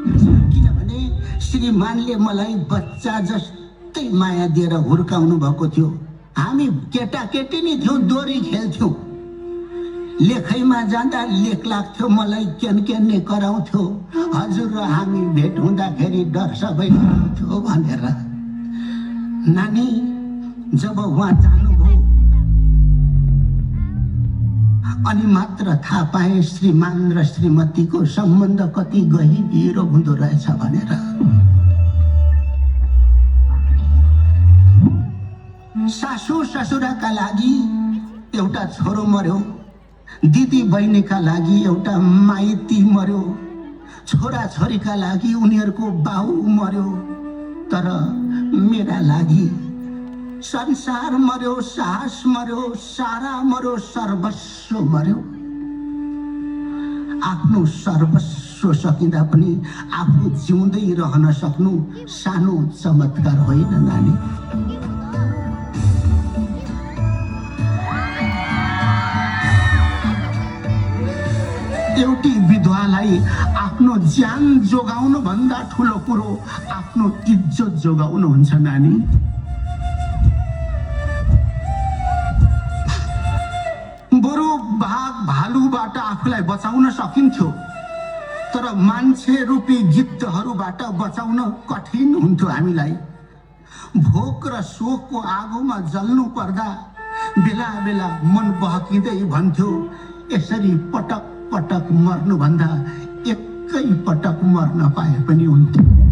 किनभने श्रीमानले मलाई बच्चा जस्तै माया दिएर हुर्काउनु भएको थियो। हामी केटाकेटी नै थियौँ, डोरी खेल्थ्यौँ। लेखैमा जाँदा लेख लाग्थ्यो, मलाई केन्ने कराउँथ्यो। हजुर र हामी भेट हुँदाखेरि डर सबै गराउँथ्यो भनेर। नानी जब उहाँ जानुभयो अनि मात्र थाहा पाएँ श्रीमान र श्रीमतीको सम्बन्ध कति गहिरो हुँदो रहेछ भनेर। सासू ससुराका लागि एउटा छोरो मर्यो, दिदी बहिनीका लागि एउटा माइती मर्यो, छोरा छोरीका लागि उनीहरूको बाउ मर्यो, तर मेरा लागि संसार मर्यो, साहस मर्यो, सारा मर्यो, सर्वस्व मर्यो। आफ्नो सर्वस्व सकिँदा पनि आफू जिउँदै रहन सक्नु सानो चमत्कार होइन नानी। एउटी विधवालाई आफ्नो ज्यान जोगाउनु भन्दा ठुलो कुरो आफ्नो इज्जत जोगाउनु हुन्छ नानी। बरु बाघ भालुबाट आफूलाई बचाउन सकिन्थ्यो, तर मान्छे रूपी गिद्धहरूबाट बचाउन कठिन हुन्थ्यो हामीलाई। भोक र शोकको आगोमा जल्नु पर्दा बेला बेला मन बहकिँदै भन्थ्यो, यसरी पटक पटक मर्नु भन्दा एकै पटक मर्न पाए पनि हुन्थ्यो।